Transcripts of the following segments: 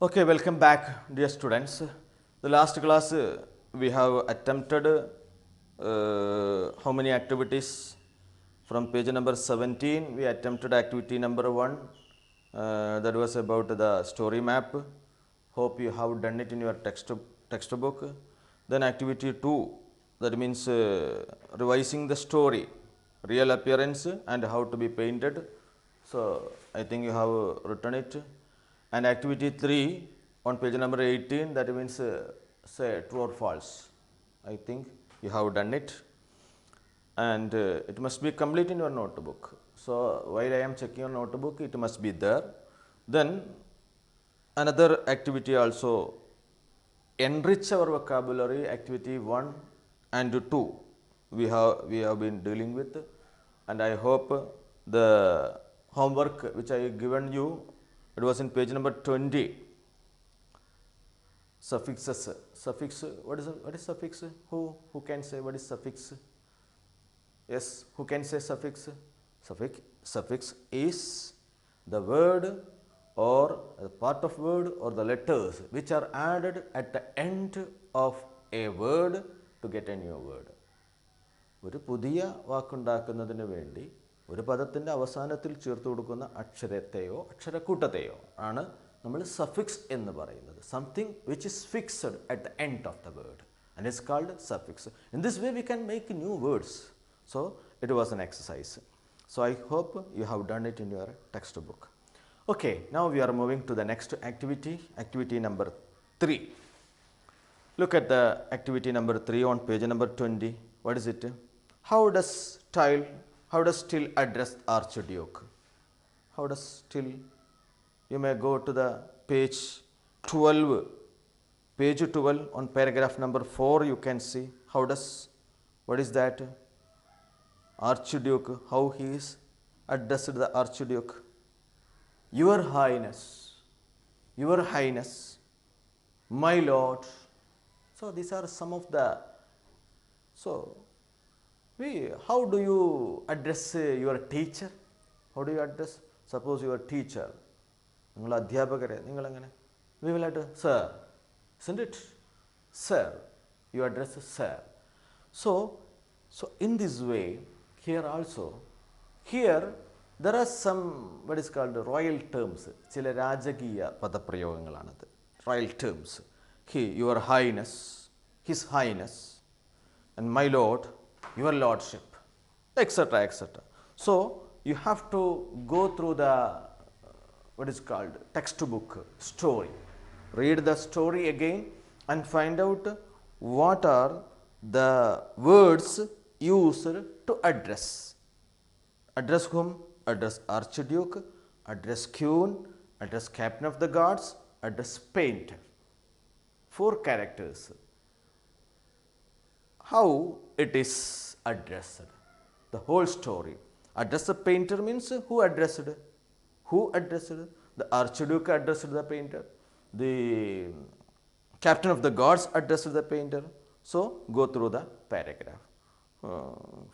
Okay, welcome back, dear students. The last class we have attempted how many activities? From page number 17, we attempted activity number 1. That was about the story map. Hope you have done it in your textbook. Then activity 2, that means revising the story, real appearance and how to be painted. So, I think you have written it. And activity 3 on page number 18, that means say true or false. I think you have done it, and it must be complete in your notebook. So, while I am checking your notebook, it must be there. Then another activity also, enrich our vocabulary, activity 1 and 2 we have been dealing with, and I hope the homework which I given you, it was in page number 20. Suffixes, what is suffix? Who can say what is suffix? Yes, who can say suffix? Suffix is the word or a part of word or the letters which are added at the end of a word to get a new word. ഒരു പുതിയ വാക്കുണ്ടാക്കുന്നതിന് വേണ്ടി ഒരു പദത്തിൻ്റെ അവസാനത്തിൽ ചേർത്ത് കൊടുക്കുന്ന അക്ഷരത്തെയോ അക്ഷരക്കൂട്ടത്തെയോ ആണ് നമ്മൾ സഫിക്സ് എന്ന് പറയുന്നത്. Something which is fixed at the end of the word and it's called suffix. In this way we can make new words. So it was an exercise. So I hope you have done it in your textbook. Okay, now we are moving to the next activity, activity number 3. Look at the activity number 3 on page number 20. What is it? How does Till address Archduke? How does Till? You may go to the page 12. Page 12 on paragraph number 4, you can see how does, what is that? Archduke, how he is addressed the Archduke. Your Highness, Your Highness, my Lord. So these are some of the, so how do you address your teacher? How do you address? Suppose your teacher, we will address sir, isn't it? Sir, you address sir. So in this way, here also, here there are some what is called royal terms. ചില രാജകീയ പദപ്രയോഗങ്ങളാണത്, royal terms. Your Highness, His Highness, and my Lord, Your Lordship, etc., etc. So you have to go through the what is called textbook story. Read the story again and find out what are the words used to address. Address whom? Address Archduke, address Queen, address Captain of the Guards, address Painter. 4 characters. How it is addressed? The whole story. Address the painter means who addressed? Who addressed? The Archduke addressed the painter. The Captain of the Guards addressed the painter. So go through the paragraph.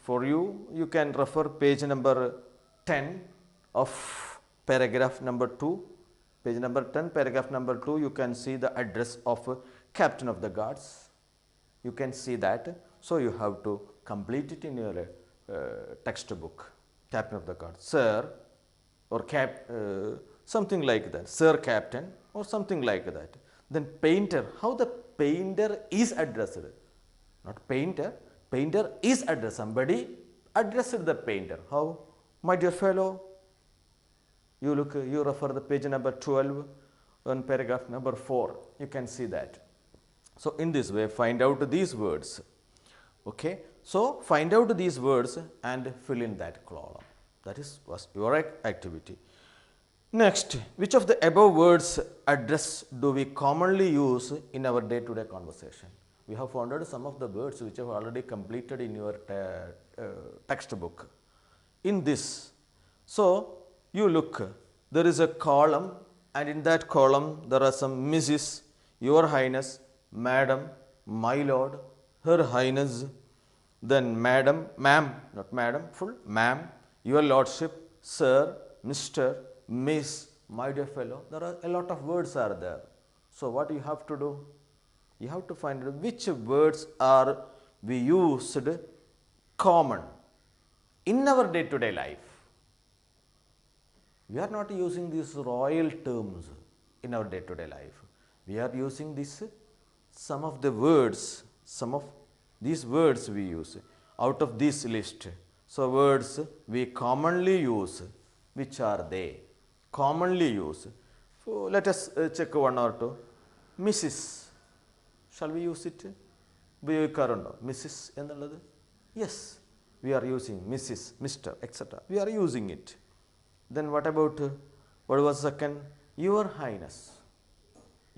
For you, you can refer page number 10 of paragraph number 2. Page number 10, paragraph number 2, you can see the address of Captain of the Guards. You can see that. So you have to complete it in your textbook. Captain of the Guards, Sir, or something like that. Sir Captain, or something like that. Then painter, how the painter is addressed? Not painter. Painter is addressed. Somebody addressed the painter. How? My dear fellow, you refer the page number 12 on paragraph number 4. You can see that. So in this way, find out these words. Okay. So find out these words and fill in that column. That was your activity. Next, which of the above words address do we commonly use in our day-to-day conversation? We have found out some of the words which have already completed in your textbook. In this, so you look, there is a column, and in that column there are some Mrs., Your Highness, Madam, my Lord, Her Highness, then Madam, Ma'am, not Madam, full Ma'am, Your Lordship, Sir, Mr., Miss, my dear fellow. There are a lot of words are there. So what you have to do? You have to find out which words are we used common in our day-to-day life. We are not using these royal terms in our day-to-day life. We are using this, some of the words, some of these words we use out of this list. So words we commonly use, which are they? Commonly use. So let us check one or two. Mrs. Shall we use it? ഉപയോഗിക്കാറുണ്ടോ Mrs എന്നുള്ളത്? Yes, we are using Mrs, Mr, etcetera. We are using it. Then what about, what was second? Your Highness.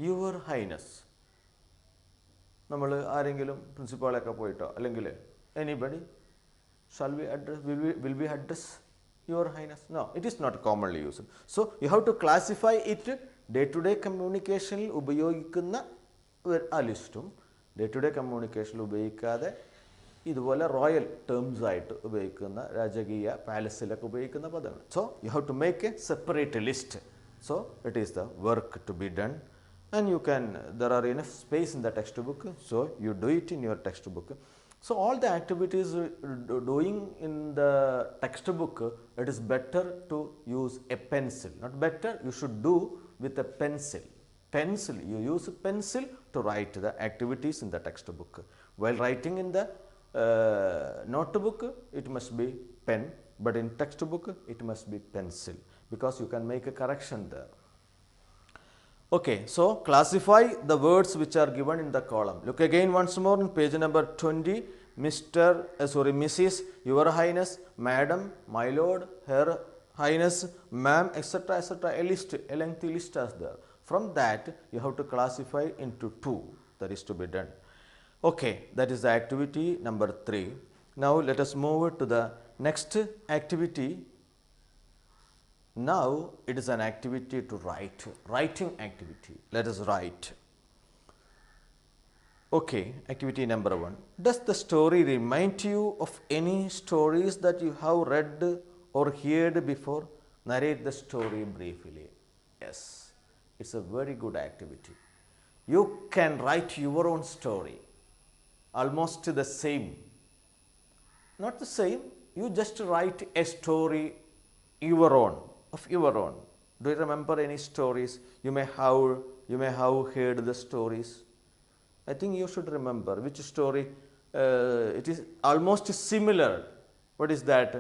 Your Highness. നമ്മൾ ആരെങ്കിലും പ്രിൻസിപ്പാളൊക്കെ പോയിട്ടോ അല്ലെങ്കിൽ anybody shall we address, will we address Your Highness? No, it is not commonly used. So you have to classify it day to day communicationil ഉപയോഗിക്കുന്ന ആ ലിസ്റ്റും day to day കമ്മ്യൂണിക്കേഷനിൽ ഉപയോഗിക്കാതെ ഇതുപോലെ royal terms ആയിട്ട് ഉപയോഗിക്കുന്ന രാജകീയ പാലസിലൊക്കെ ഉപയോഗിക്കുന്ന പദങ്ങൾ. So you have to make a separate list. So it is the work to be done and you can, there are enough space in the text book, so you do it in your text book. So all the activities doing in the textbook, it is better to use a pencil. Not better, you should do with a pencil. Pencil, you use a pencil to write the activities in the textbook. While writing in the notebook, it must be pen, but in textbook, it must be pencil, because you can make a correction there. Okay, so classify the words which are given in the column. Look again once more in page number 20. Mr. Mrs., Your Highness, Madam, My Lord, Her Highness, Ma'am, etc., etc. A list, a lengthy list is there. From that, you have to classify into two. That is to be done. Okay, that is the activity number 3. Now let us move to the next activity. Now it is an activity to write, writing activity. Let us write. Okay, activity number 1. Does the story remind you of any stories that you have read or heard before? Narrate the story briefly. Yes, it's a very good activity. You can write your own story, almost the same. Not the same, you just write a story your own, of your own. Do you remember any stories? You may have heard the stories. I think you should remember which story. It is almost similar. What is that?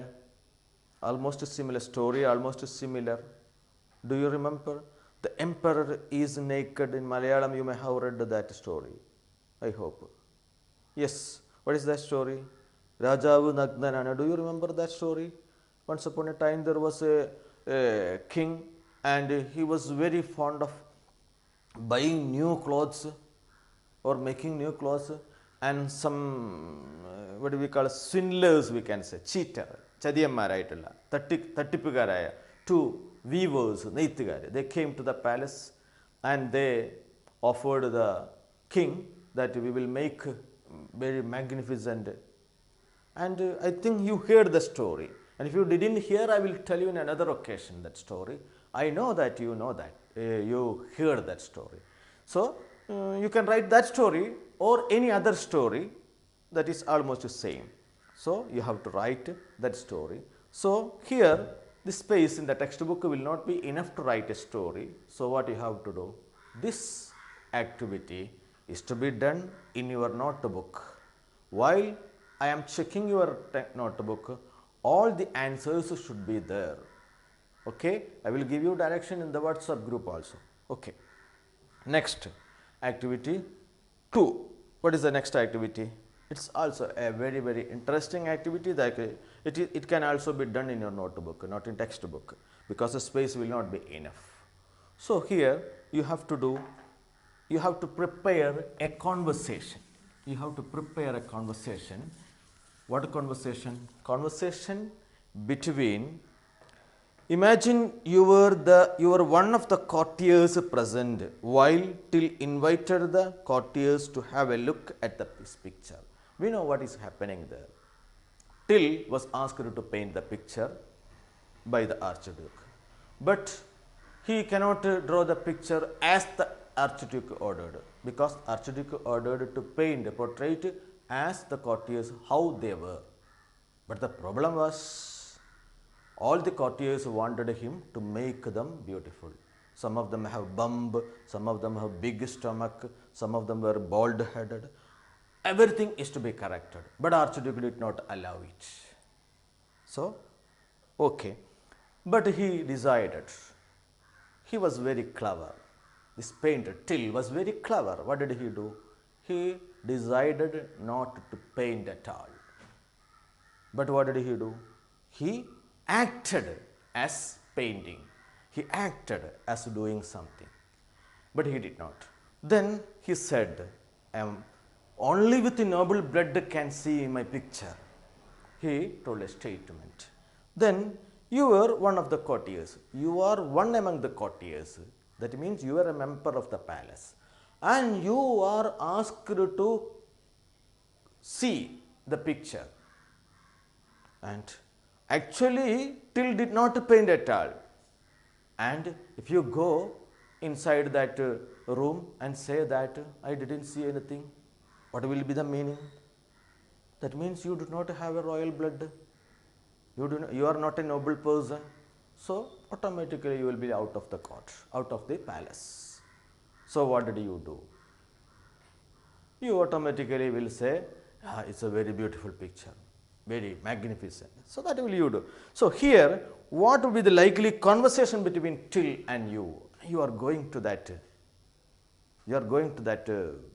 Almost similar story, almost similar. Do you remember? The emperor is naked. In Malayalam, you may have read that story, I hope. Yes, what is that story? Rajavu Nagnanana. Do you remember that story? Once upon a time, there was a king, and he was very fond of buying new clothes or making new clothes, and some what do we call swindlers, we can say, cheater, ചതിയന്മാരായിട്ടുള്ള തട്ടിപ്പുകാരായ 2 weavers, നെയ്ത്തുകാർ, they came to the palace and they offered the king that we will make very magnificent. And I think you heard the story, and if you didn't hear, I will tell you in another occasion that story. I know that you know that, you heard that story. So you can write that story or any other story that is almost the same. So you have to write that story. So here the space in the textbook will not be enough to write a story. So what you have to do? This activity is to be done in your notebook. While I am checking your notebook, all the answers should be there. Okay, I will give you direction in the WhatsApp group also. Okay, next activity 2. What is the next activity? It's also a very, very interesting activity that it can also be done in your notebook, not in textbook, because the space will not be enough. So here you have to do, you have to prepare a conversation. You have to prepare a conversation. What conversation? Conversation between, imagine you were one of the courtiers present while Till invited the courtiers to have a look at this picture. We know what is happening there. Till was asked to paint the picture by the Archduke, but he cannot draw the picture as the Archduke ordered, because Archduke ordered to paint a portrait as the courtiers how they were. But the problem was, all the courtiers wanted him to make them beautiful. Some of them have bump, some of them have big stomach, some of them were bald headed. Everything is to be corrected, but Archduke did not allow it. So, okay, but he decided. He was very clever. This painter Till was very clever. What did he do? He decided not to paint at all. But what did he do? He acted as painting. He acted as doing something. But he did not. Then he said, only with noble blood can see my picture. He told a statement. Then you are one of the courtiers. You are one among the courtiers. That means you are a member of the palace. And you are asked to see the picture. And actually, Till did not paint at all. And if you go inside that room and say that I didn't see anything, what will be the meaning? That means you do not have a royal blood. You are not a noble person. So, automatically you will be out of the court, out of the palace. So, what did you do? You automatically will say, it's a very beautiful picture, very magnificent. So, that will you do. So, here what would be the likely conversation between Till and you? You are going to that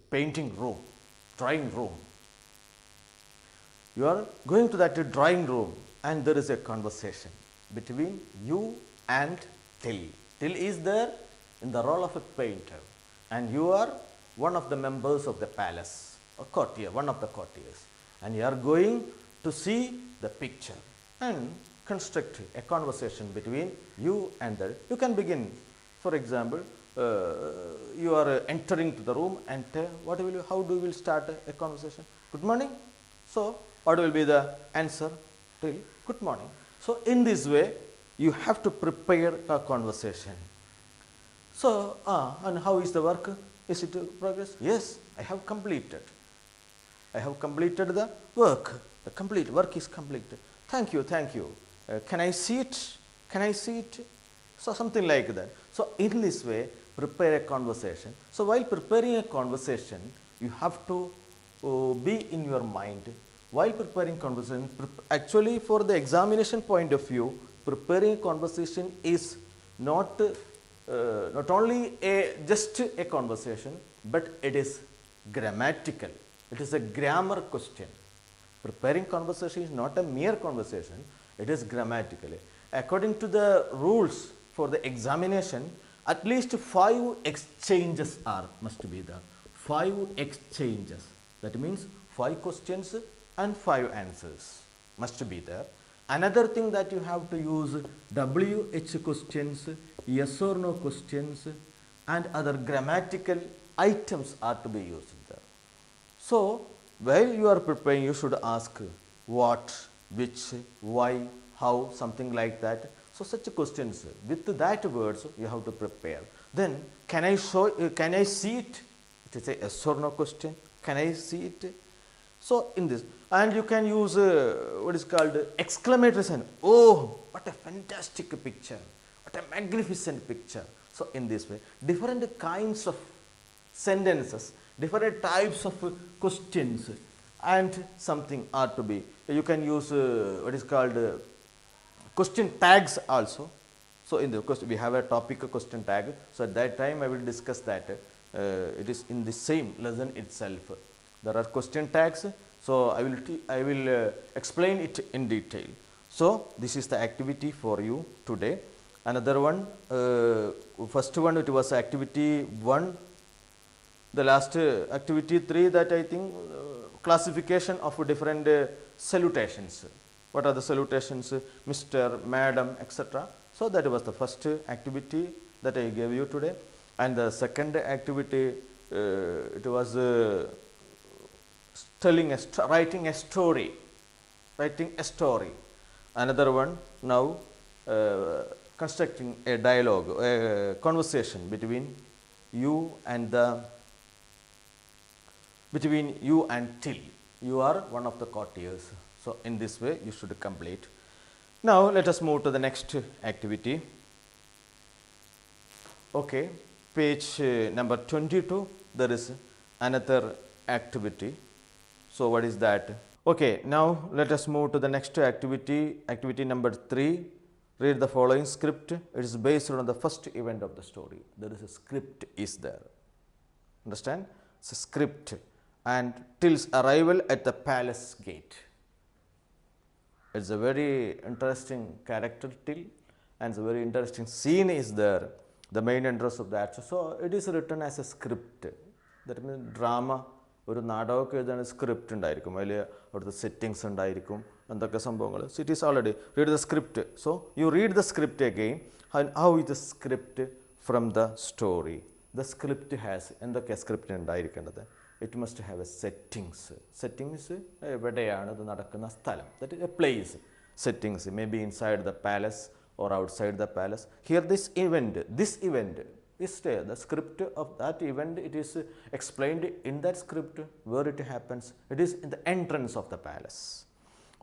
painting room, drawing room. You are going to that drawing room and there is a conversation between you and Till. Till is there in the role of a painter and you are one of the members of the palace, a courtier, one of the courtiers, and you are going to see the picture and construct a conversation between you and the. You can begin, for example, you are entering to the room and how do you will start a conversation? Good morning. So, what will be the answer? Till, good morning. So, in this way, you have to prepare a conversation. So, and how is the work? Is it progress? Yes, I have completed. I have completed the work. The complete work is completed. Thank you, thank you. Can I see it? Can I see it? So, something like that. So, in this way, prepare a conversation. So, while preparing a conversation, you have to be in your mind. While preparing conversation, actually for the examination point of view, preparing a conversation is not only just a conversation, but it is grammatical. It is a grammar question. Preparing conversation is not a mere conversation, it is grammatically. According to the rules for the examination, at least 5 exchanges must be there. 5 exchanges. That means 5 questions and 5 answers must be there. Another thing that you have to use WH questions, yes or no questions and other grammatical items are to be used there. So, while you are preparing, you should ask what, which, why, how, something like that. So, such questions with that words you have to prepare. Then, can I see it? It is a yes or no question. Can I see it? So, in this, and you can use what is called exclamatory sign. Oh, what a fantastic picture! What a magnificent picture! So, in this way, different kinds of sentences, different types of questions, and something are to be. You can use what is called question tags also. So, in the question, we have a topic question tag. So, at that time, I will discuss that. It is in the same lesson itself. There are question tags. So, I will explain it in detail. So, this is the activity for you today. Another one, first one it was activity 1. The last activity 3 that I think classification of different salutations. What are the salutations? Mr., Madam, etc. So, that was the first activity that I gave you today. And the second activity, it was writing a story. Another one, now constructing a dialogue, a conversation between you and the between you and till. You are one of the courtiers. So, in this way you should complete. Now, let us move to the next activity. Okay, page number 22, there is another activity. So, what is that? Okay, now let us move to the next activity, activity number 3. Read the following script. It is based on the first event of the story. There is a script is there. Understand? It's a script. And Till's arrival at the palace gate. It's a very interesting character, Till, and it's a very interesting scene is there. The main interest of that. So, it is written as a script. That means drama. ഒരു നാടകമൊക്കെ എഴുതാൻ script ഉണ്ടായിരിക്കും, അതിൽ അവിടുത്തെ settings ഉണ്ടായിരിക്കും, എന്തൊക്കെ സംഭവങ്ങൾ. So it is already read the script. So you read the script again. How is the script from the story. The script has എന്തൊക്കെയാണ് script ഉണ്ടായിരിക്കേണ്ടത്? It must have A settings. Settings എവിടെയാണ് ഇത് നടക്കുന്ന സ്ഥലം, that is A place. Settings may be inside the palace or outside the palace. Here this event is there. The script of that event, it is explained in that script where it happens. It is in the entrance of the palace.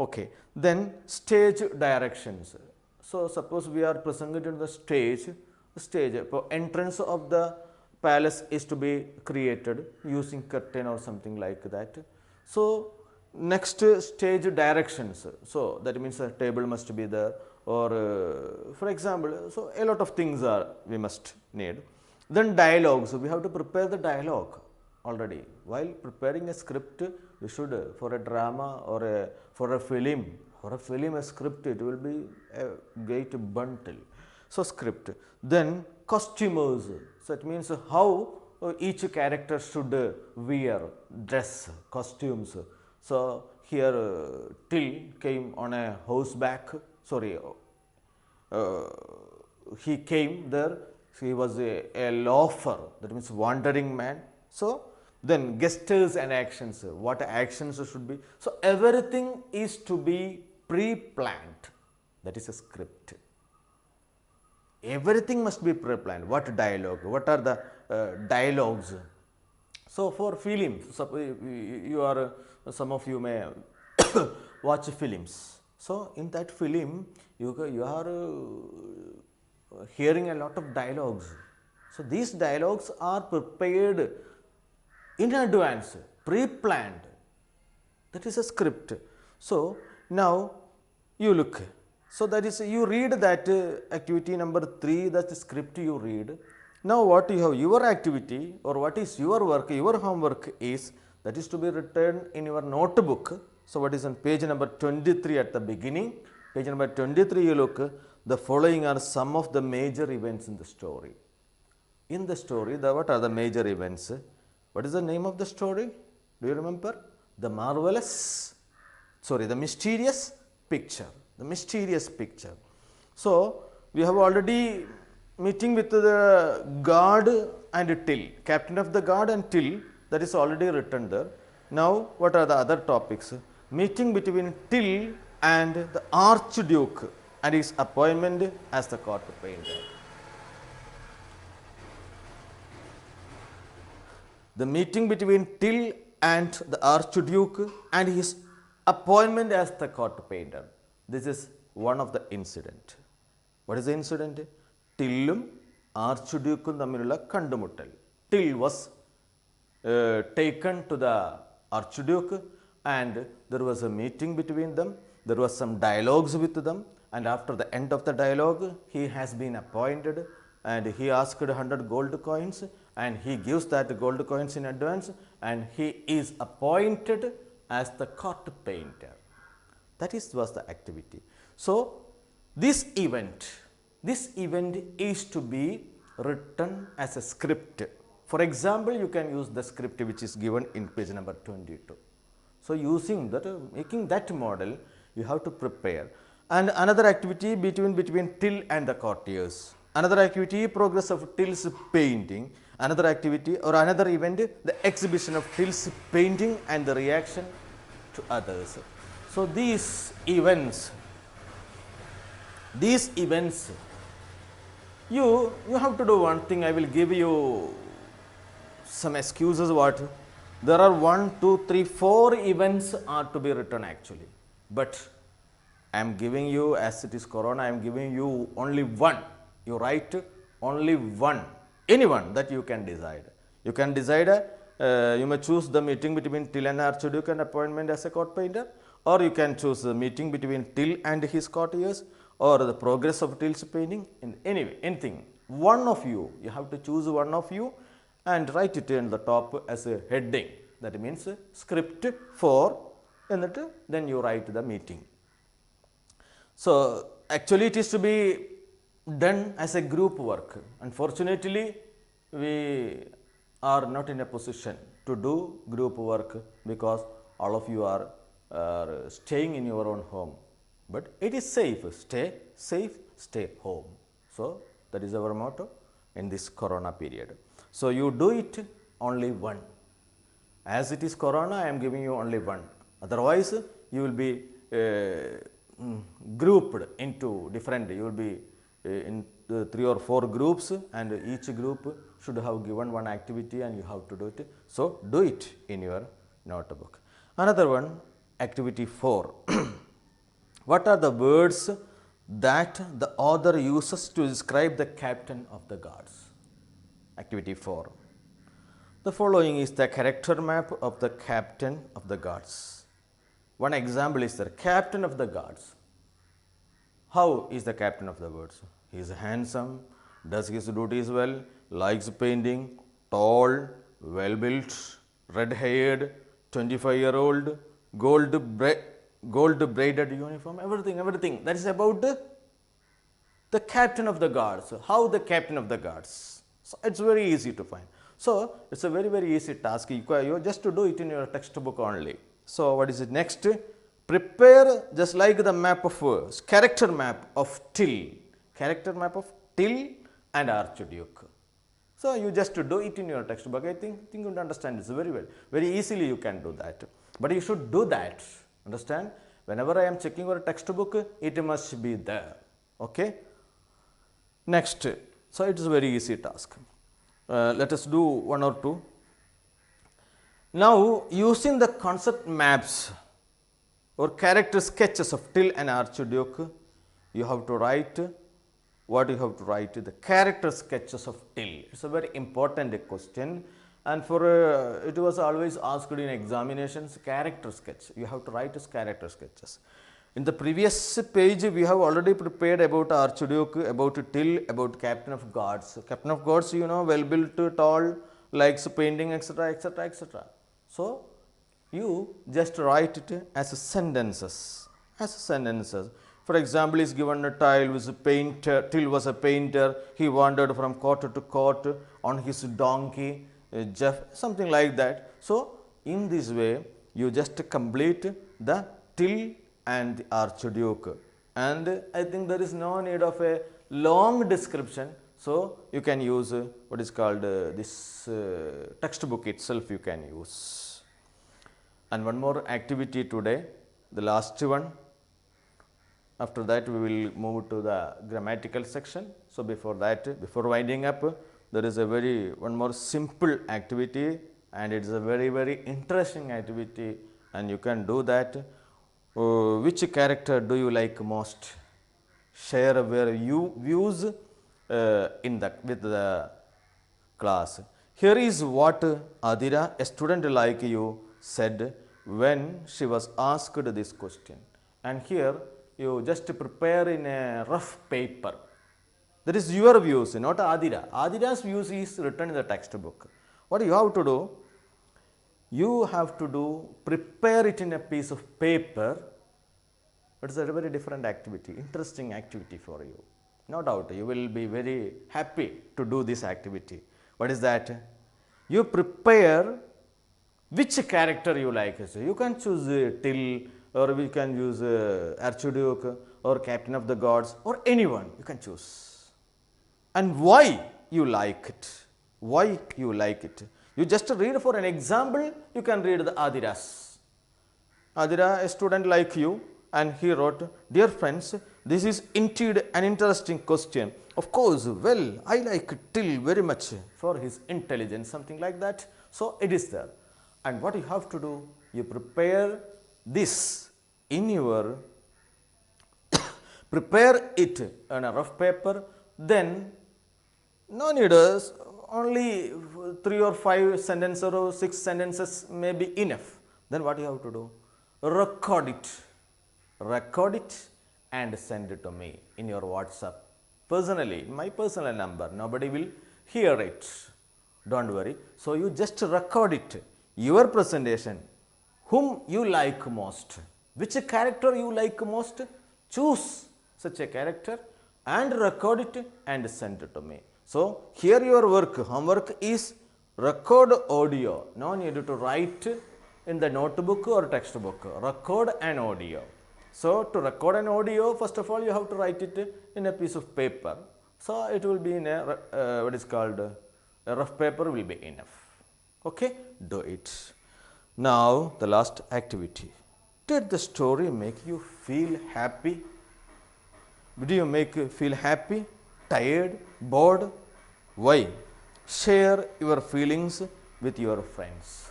Okay. Then stage directions. So, suppose we are presented in the stage. For entrance of the palace is to be created using curtain or something like that. So, next stage directions. So, that means a table must be there, or for example, so a lot of things are we must need. Then dialogues, we have to prepare the dialogue already. While preparing a script, we should, for a drama or for a film, a script, it will be a great bundle. So, script. Then costumers, so it means how each character should wear, dress, costumes. So, here Till came on a horseback. Sorry, he came there. He was a loafer, that means wandering man. So, then gestures and actions, what actions should be. So, everything is to be pre-planned. That is a script. Everything must be pre-planned. What dialogue? What are the dialogues? So, for film, you are some of you may watch films. So, in that film, you are hearing a lot of dialogues. So, these dialogues are prepared in advance, pre-planned. That is a script. So, now you look. So, that is you read that activity number 3, that is the script you read. Now, what you have your activity or what is your work, your homework is that is to be written in your notebook. So, what is on page number 23 at the beginning? Page number 23 you look, the following are some of the major events in the story. In the story, what are the major events? What is the name of the story? Do you remember? The mysterious picture. The mysterious picture. So, we have already meeting with the guard and Till, captain of the guard and Till, that is already written there. Now, what are the other topics? Meeting between Till and the Archduke and his appointment as the court painter. The meeting between Till and the Archduke and his appointment as the court painter. This is one of the incident. What is the incident? Tillum Archdukeum തമ്മിലുള്ള കണ്ടുമുട്ടൽ. Till was taken to the Archduke and there was a meeting between them. There was some dialogues with them, and after the end of the dialogue, he has been appointed and he asked 100 gold coins and he gives that gold coins in advance and he is appointed as the court painter. That was the activity. So, this event is to be written as a script. For example, you can use the script which is given in page number 22. So, using that, making that model, you have to prepare. And another activity between Till and the courtiers. Another activity, progress of Till's painting. Another activity or another event, the exhibition of Till's painting and the reaction to others. So, these events, you have to do one thing. I will give you some excuses what? There are 1, 2, 3, 4 events are to be written actually, but I am giving you, as it is corona, I am giving you only one. You write only one, anyone that you can decide. You can decide, you may choose the meeting between Till and Archduke and appointment as a court painter, or you can choose the meeting between Till and his courtiers, or the progress of Till's painting, in anyway, anything. One of you have to choose one of you and write it in the top as a heading. That means script for, and then you write the meeting. So, actually it is to be done as a group work. Unfortunately, we are not in a position to do group work because all of you are staying in your own home. But it is safe, stay home. So, that is our motto in this corona period. So, you do it only one. As it is corona, I am giving you only one. Otherwise, you will be grouped into different, you will be in 3 or 4 groups, and each group should have given one activity and you have to do it. So, do it in your notebook. Another one, activity 4. What are the words that the author uses to describe the captain of the guards? Activity 4. The following is the character map of the captain of the guards. One example is the captain of the guards. How is the captain of the guards? He is handsome, does his duties well, likes painting, tall, well built, red haired, 25-year-old, gold braided uniform, everything. That is about the captain of the guards. How the captain of the guards? So, it is very easy to find. So, it is a very easy task. You just to do it in your textbook only. So, what is it next? Prepare just like the map of character map of Till and Archduke. So, you just do it in your textbook. I think you understand it very well. Very easily you can do that. But you should do that. Understand? Whenever I am checking your textbook, it must be there. Okay? Next. So, it is a very easy task. Let us do 1 or 2. Now, using the concept maps or character sketches of Till and Archduke, you have to write what you have to write, the character sketches of Till. It is a very important question, and for it was always asked in examinations, character sketch. You have to write as character sketches. In the previous page, we have already prepared about Archduke, about Till, about Captain of Guards. Captain of Guards, you know, well built, tall, likes painting, etc., etc., etc. So, you just write it as sentences, For example, is given a Till was a painter, he wandered from court to court on his donkey, something like that. So, in this way, you just complete the Till and the Archduke, and I think there is no need of a long description. So, you can use what is called this textbook itself you can use. And one more activity today, the last one. After that, we will move to the grammatical section. So, before that, before winding up, there is a one more simple activity, and it is a very interesting activity, and you can do that. Which character do you like most? Share your views with the class. Here is what Adira, a student like you, said when she was asked this question. And here you just prepare in a rough paper. That is your views, not Adira. Adira's views is written in the textbook. What you have to do? You have to prepare it in a piece of paper. It is a very different activity, interesting activity for you. No doubt, you will be very happy to do this activity. What is that? You prepare which character you like. So, you can choose Till, or we can use Archduke, or Captain of the Guards, or anyone you can choose. And why you like it? Why you like it? You just read for an example, you can read the Adira's. Adira, a student like you, and he wrote, "Dear friends, This is indeed an interesting question. Of course, well, I like Till very much for his intelligence, something like that. So, it is there. And what you have to do, you prepare this in your, prepare it on a rough paper, then no need only 3 or 5 sentences or 6 sentences may be enough. Then what you have to do? Record it and send it to me in your WhatsApp. Personally, my personal number, nobody will hear it. Don't worry. So, you just record it, your presentation, whom you like most, which character you like most, choose such a character and record it and send it to me. So, here your work, homework is record audio, no need to write in the notebook or textbook, record an audio. So, to record an audio, first of all you have to write it in a piece of paper. So, it will be in a what is called a rough paper will be enough. Okay, do it. Now, the last activity. Did the story make you feel happy? Did you make you feel happy, tired, bored? Why? Share your feelings with your friends.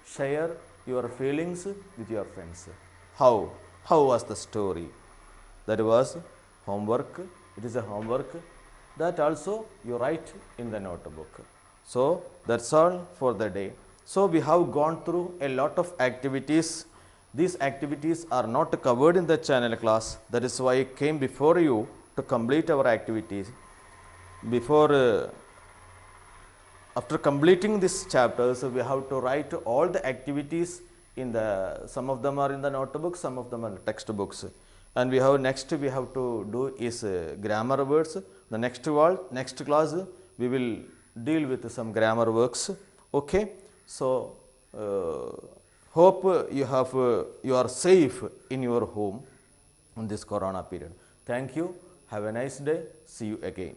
Share your feelings with your friends. How? How was the story? That was homework. It is a homework that also you write in the notebook. So, that's all for the day. So, we have gone through a lot of activities. These activities are not covered in the channel class. That is why I came before you to complete our activities. After completing these chapters, we have to write all the activities in the, some of them are in the notebook, some of them are textbooks. And we have to do is grammar words. The next class we will deal with some grammar works. Okay. So, hope you are safe in your home in this corona period. Thank you. Have a nice day. See you again.